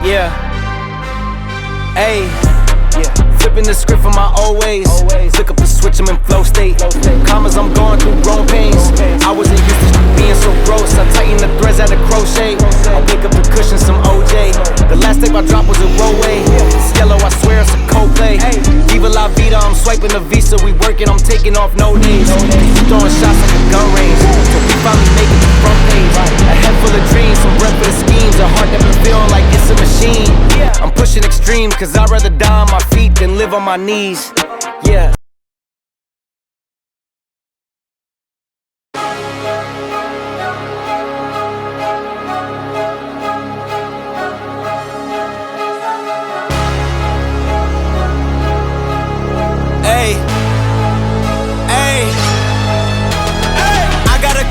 Yeah. Ayy. Yeah. Flipping the script from my old ways. Flick up the switch, I'm in flow state. Commas, I'm going through growing pains. I wasn't used to being so gross. I tighten the threads at a crochet. I pick up the cushion, some OJ. The last tape I dropped was a rollway. It's yellow, I swear it's a Coldplay. Viva la vida, I'm swiping the visa. We working, I'm taking off no days. You throwing shots like a gun range. So we finally make it to front page. A head full of dreams, some breath for the schemes. A heart that been feeling like it's a machine. I'm pushing extreme, cause I'd rather die on my feet than live on my knees. Yeah.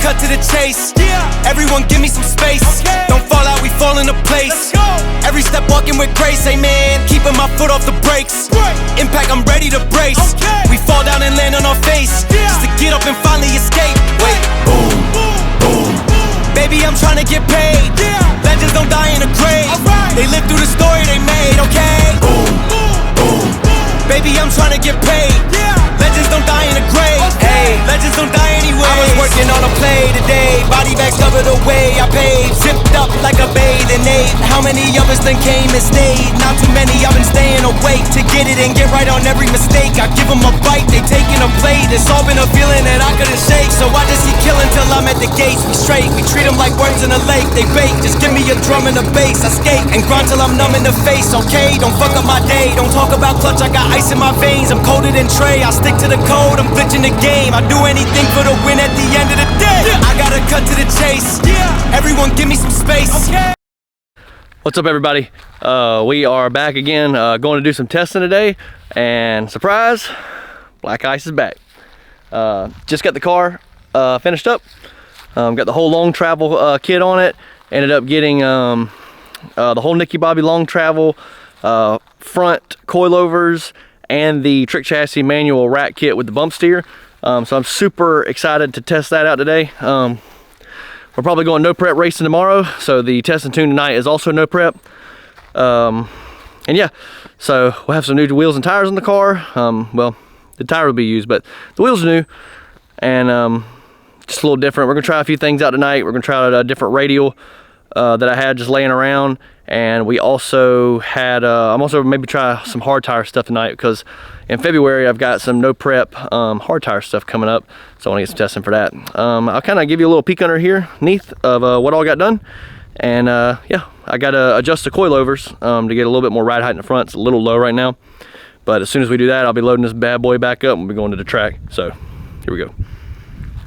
Cut to the chase, everyone give me some space. Don't fall out, we fall into place. Every step walking with grace, amen. Keeping my foot off the brakes. Impact, I'm ready to brace. We fall down and land on our face, just to get up and finally escape. Wait, boom, boom. Baby, I'm trying to get paid. Legends don't die in a grave. They live through the story they made, okay? Boom, boom. Baby, I'm trying to get paid. Legends don't die in a grave. Hey, legends don't die anyway. I was working on a play today. Body bags covered away. I paid, zipped up like a bathing ape. How many of us then came and stayed? Not too many, I've been staying awake to get it and get right on every mistake. I give them a bite, they taking a plate. It's all been a feeling that I couldn't shake. So I just keep killing till I'm at the gates. We straight, we treat them like worms in a lake. They bake, just give me a drum and a bass. I skate and grind till I'm numb in the face, okay? Don't fuck up my day, don't talk about clutch. I got ice in my veins, I'm colder than Trey. I stick to the code, I'm glitching the game. I do anything for the win at the end of the day. I gotta cut to the chase. Everyone give me some space. What's up, everybody? We are back again, going to do some testing today, and surprise, Black Ice is back. Just got the car finished up. Got the whole long travel kit on it. Ended up getting the whole Nicky Bobby long travel front coilovers and the trick chassis manual rack kit with the bump steer. So I'm super excited to test that out today. We're probably going no prep racing tomorrow, so the test and tune tonight is also no prep. And yeah, so we'll have some new wheels and tires on the car. Well, the tire will be used, but the wheels are new and just a little different. We're gonna try a few things out tonight. We're gonna try out a different radial that I had just laying around, and we also had I'm also maybe try some hard tire stuff tonight, because in February I've got some no prep hard tire stuff coming up, so I want to get some testing for that. I'll kind of give you a little peek under here neath of what all got done, and yeah, I got to adjust the coilovers to get a little bit more ride height in the front. It's a little low right now, but as soon as we do that, I'll be loading this bad boy back up and we'll be going to the track. So here we go.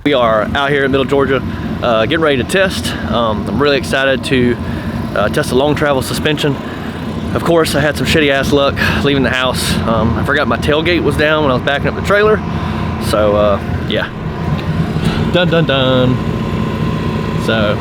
We are out here in Middle Georgia getting ready to test. I'm really excited to test the long travel suspension. Of course, I had some shitty ass luck leaving the house. I forgot my tailgate was down when I was backing up the trailer. So yeah, dun dun dun. So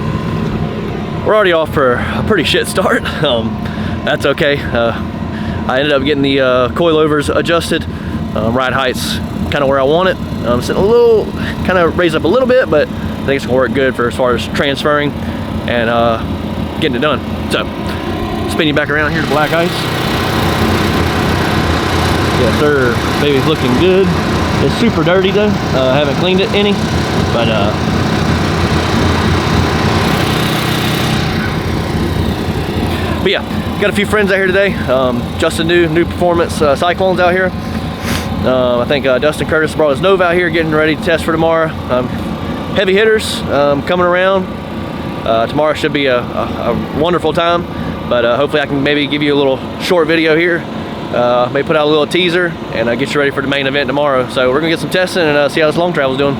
we're already off for a pretty shit start. That's okay. I ended up getting the coilovers adjusted. Ride height's kind of where I want it. Sitting a little, kind of raised up a little bit, but I think it's gonna work good for as far as transferring and getting it done. So, spin you back around here to Black Ice. Yes sir, baby's looking good. It's super dirty though. I haven't cleaned it any, but yeah, got a few friends out here today. Justin New Performance Cyclones out here. I think Dustin Curtis brought his Nova out here, getting ready to test for tomorrow. Heavy hitters coming around. Tomorrow should be a wonderful time, but hopefully I can maybe give you a little short video here. Maybe put out a little teaser and get you ready for the main event tomorrow. So we're gonna get some testing and see how this long travel's doing.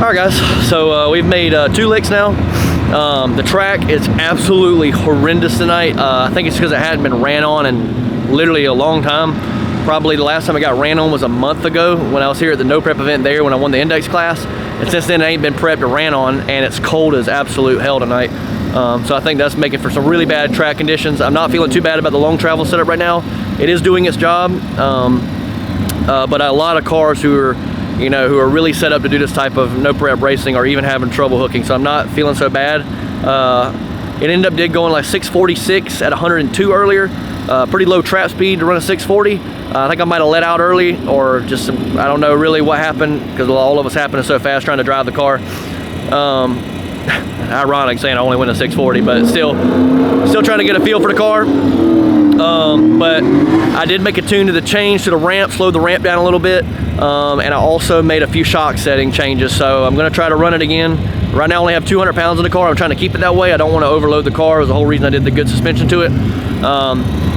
All right, guys, so we've made 2 licks now. The track is absolutely horrendous tonight. I think it's because it hadn't been ran on in literally a long time. Probably the last time I got ran on was a month ago when I was here at the no prep event there when I won the index class. And since then it ain't been prepped or ran on, and it's cold as absolute hell tonight. So I think that's making for some really bad track conditions. I'm not feeling too bad about the long travel setup right now. It is doing its job, but a lot of cars who are really set up to do this type of no prep racing are even having trouble hooking, so I'm not feeling so bad. It ended up going like 646 at 102 earlier. Pretty low trap speed to run a 640. I think I might have let out early, or just I don't know really what happened, because all of us happened so fast trying to drive the car. Ironic saying I only went a 640, but still trying to get a feel for the car. But I did make a tune to the change to the ramp, slowed the ramp down a little bit, and I also made a few shock setting changes, so I'm going to try to run it again. Right now I only have 200 pounds in the car. I'm trying to keep it that way. I don't want to overload the car. It was the whole reason I did the good suspension to it.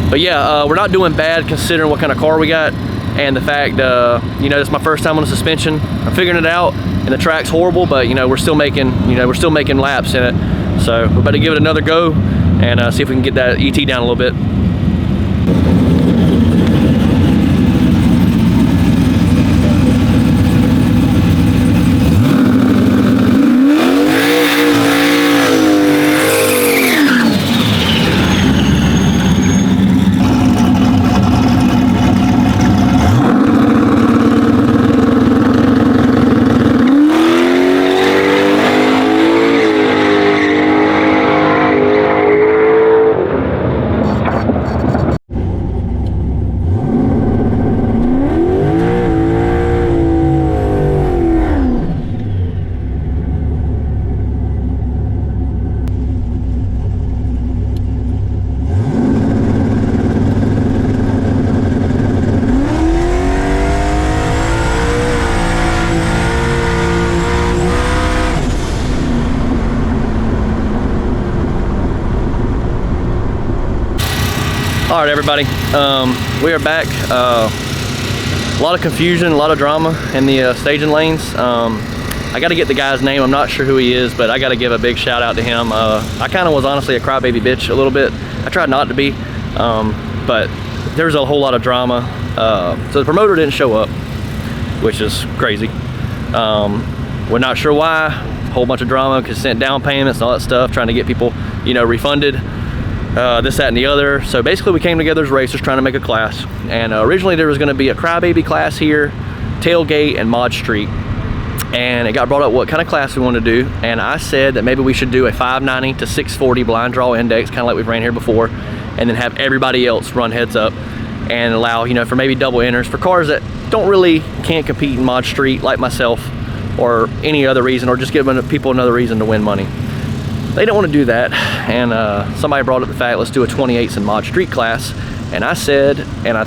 But yeah, we're not doing bad considering what kind of car we got, and the fact, it's my first time on the suspension. I'm figuring it out, and the track's horrible, but we're still making laps in it. So we're about to give it another go and see if we can get that ET down a little bit. All right, everybody, we are back. A lot of confusion, a lot of drama in the staging lanes. I got to get the guy's name. I'm not sure who he is, but I got to give a big shout out to him. I kind of was honestly a crybaby bitch a little bit. I tried not to be, but there's a whole lot of drama. So the promoter didn't show up, which is crazy. We're not sure why. A whole bunch of drama because sent down payments and all that stuff, trying to get people, refunded. This, that, and the other. So basically we came together as racers trying to make a class, and originally there was going to be a crybaby class here, tailgate, and mod street, and it got brought up what kind of class we wanted to do, and I said that maybe we should do a 590 to 640 blind draw index, kind of like we've ran here before, and then have everybody else run heads up and allow, for maybe double enters for cars that can't compete in mod street like myself or any other reason, or just give people another reason to win money. They don't want to do that, and somebody brought up the fact, let's do a 28s in mod street class, and I said, and I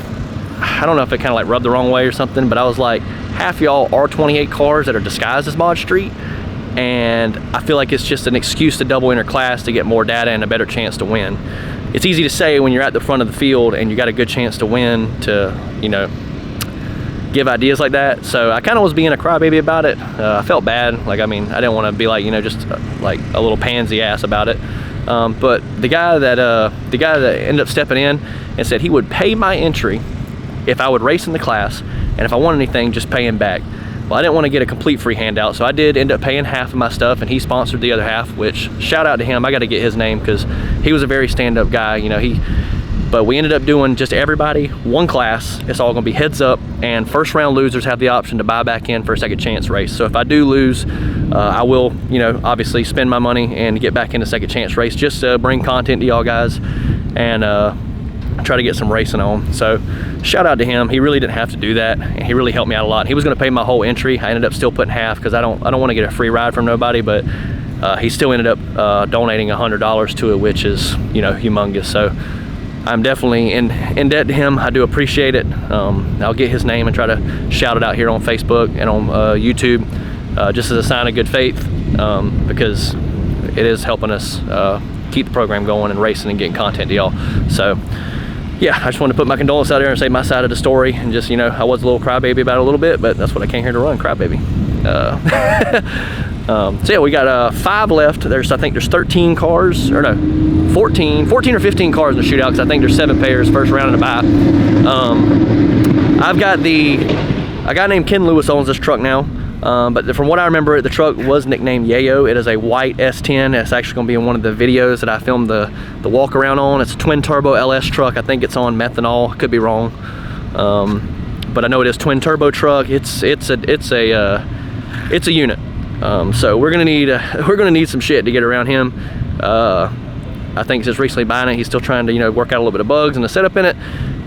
don't know if it kind of like rubbed the wrong way or something, but I was like, half y'all are 28 cars that are disguised as mod street, and I feel like it's just an excuse to double enter class to get more data and a better chance to win. It's easy to say when you're at the front of the field and you got a good chance to win to, give ideas like that. So I kind of was being a crybaby about it. I felt bad. I didn't want to be like, just like a little pansy ass about it. But the guy that ended up stepping in and said he would pay my entry if I would race in the class, and if I want anything, just pay him back. Well, I didn't want to get a complete free handout, so I did end up paying half of my stuff, and he sponsored the other half, which shout out to him. I got to get his name because he was a very stand-up guy. But we ended up doing just everybody, one class. It's all gonna be heads up, and first round losers have the option to buy back in for a second chance race. So if I do lose, I will, obviously spend my money and get back in a second chance race just to bring content to y'all guys and try to get some racing on. So shout out to him. He really didn't have to do that, and he really helped me out a lot. He was gonna pay my whole entry. I ended up still putting half because I don't want to get a free ride from nobody, but he still ended up donating $100 to it, which is, humongous. So I'm definitely in debt to him. I do appreciate it. I'll get his name and try to shout it out here on Facebook and on YouTube, just as a sign of good faith, because it is helping us keep the program going and racing and getting content to y'all. So yeah, I just wanted to put my condolence out there and say my side of the story, and just, I was a little crybaby about it a little bit, but that's what I came here to run, crybaby. So yeah, we got 5 left. I think there's 13 cars, or no, 14 or 15 cars in the shootout, because I think there's 7 pairs first round and a bye. I've got a guy named Ken Lewis owns this truck now, but from what I remember, the truck was nicknamed Yayo. It is a white S10. It's actually going to be in one of the videos that I filmed the walk around on. It's a twin turbo LS truck. I think it's on methanol. Could be wrong, but I know it is twin turbo truck. It's a unit. So we're gonna need some shit to get around him. I think just recently buying it, he's still trying to, you know, work out a little bit of bugs and the setup in it,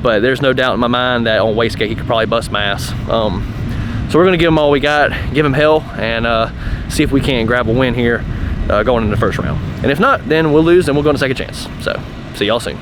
but there's no doubt in my mind that on wastegate he could probably bust my ass. So we're gonna give him all we got, give him hell, and see if we can grab a win here going into the first round. And if not, then we'll lose and we'll go on a second chance. So see y'all soon.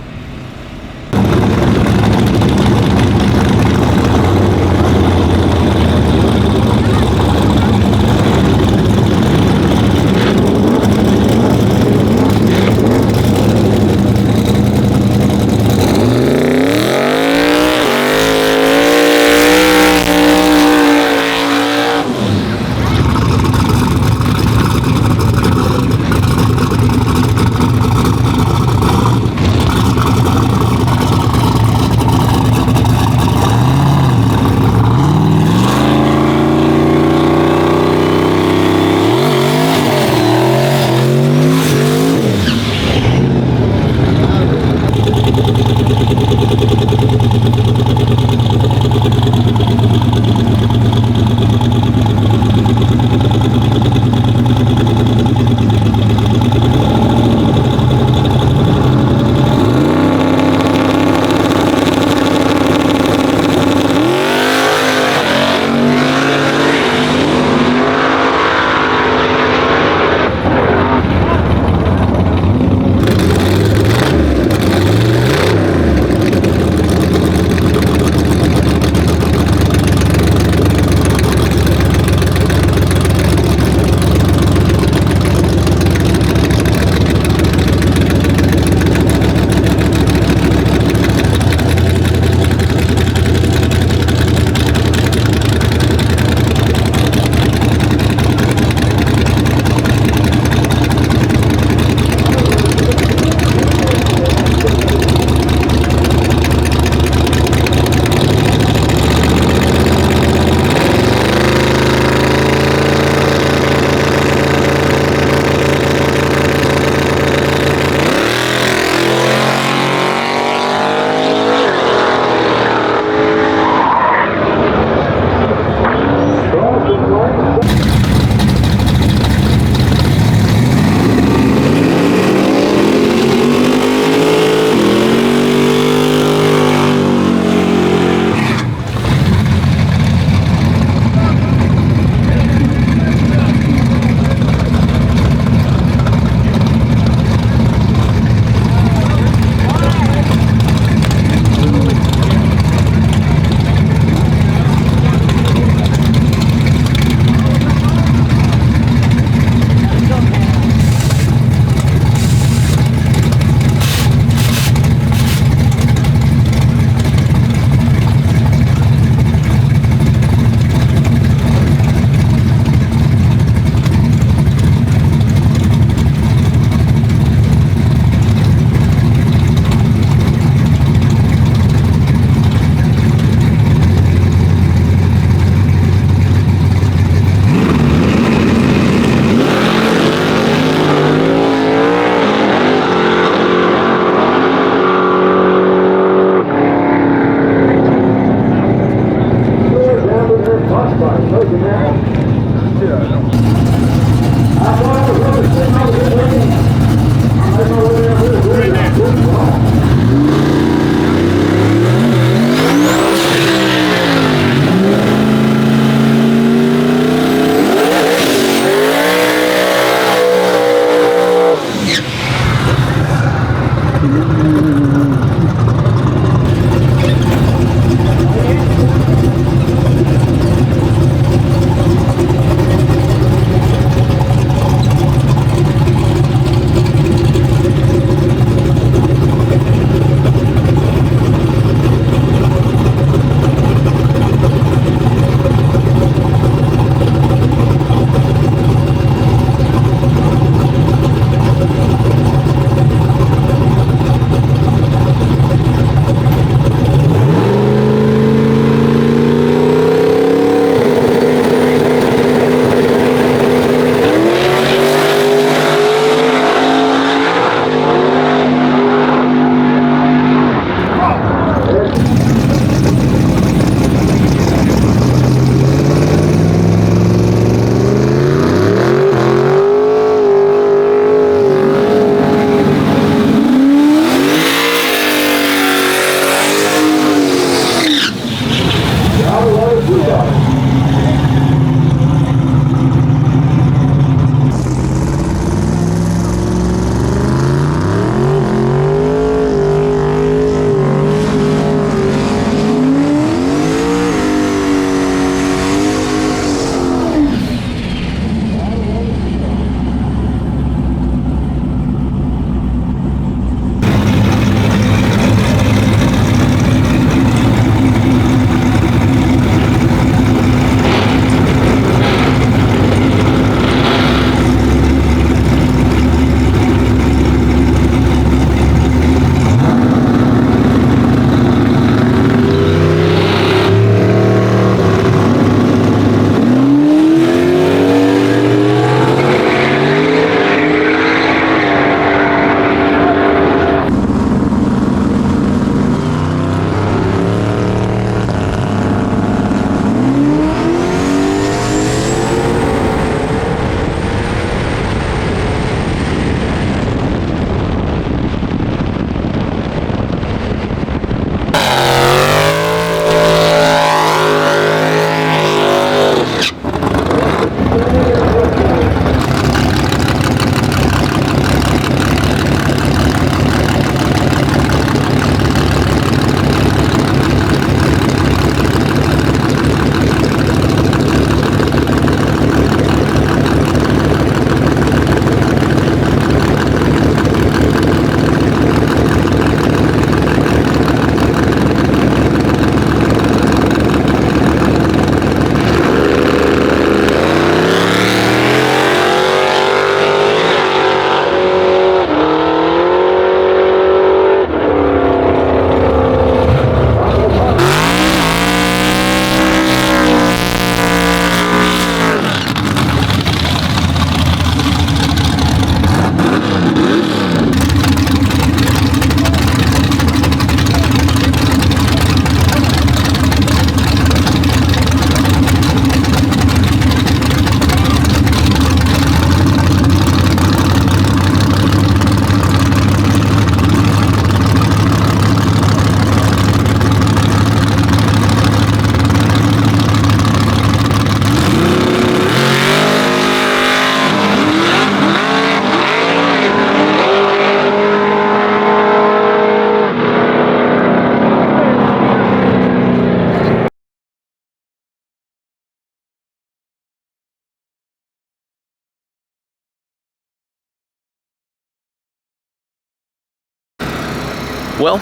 Well,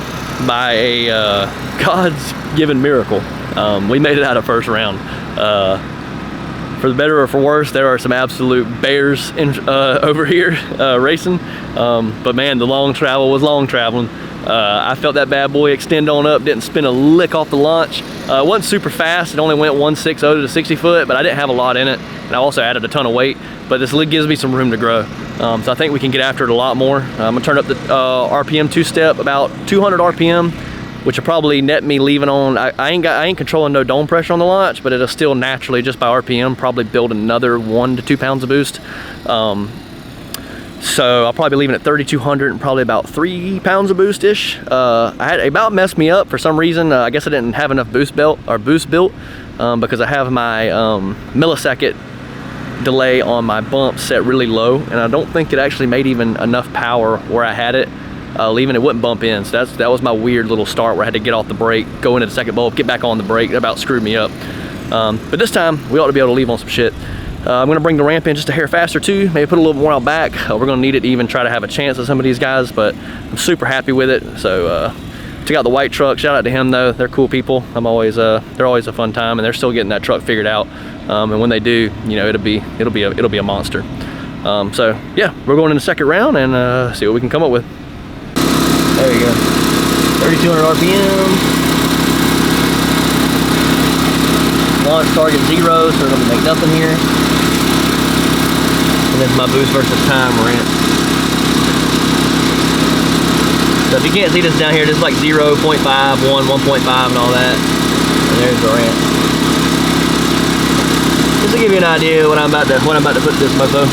by a God's given miracle, we made it out of first round. For the better or for worse, there are some absolute bears over here racing. But man, the long travel was long traveling. I felt that bad boy extend on up, didn't spin a lick off the launch. It wasn't super fast, it only went 160 to 60 foot, but I didn't have a lot in it. And I also added a ton of weight, but this gives me some room to grow. So I think we can get after it a lot more. I'm gonna turn up the RPM two-step about 200 RPM, which will probably net me leaving on, I ain't controlling no dome pressure on the launch, but it'll still naturally, just by RPM, probably build another 1 to 2 pounds of boost. So I'll probably be leaving at 3,200 and probably about 3 pounds of boost-ish. I had about messed me up for some reason. I guess I didn't have enough boost built, because I have my millisecond delay on my bump set really low, and I don't think it actually made even enough power where I had it. Leaving it wouldn't bump in, so that was my weird little start where I had to get off the brake, go into the second bulb, get back on the brake. It about screwed me up. But this time we ought to be able to leave on some shit. I'm gonna bring the ramp in just a hair faster too, maybe put a little more out back. We're gonna need it to even try to have a chance at some of these guys, but I'm super happy with it. So took out the white truck, shout out to him though, they're cool people. they're always a fun time, and they're still getting that truck figured out. And when they do, you know, it'll be a monster. So yeah, we're going in the second round and see what we can come up with. There you go, 3,200 RPM. Launch target 0, so we're gonna make nothing here. And this is my boost versus time ramp. So if you can't see this down here, this is like 0, 0.5, 1, 1.5 and all that. And there's the ramp. Just to give you an idea when I'm about to put this mofo.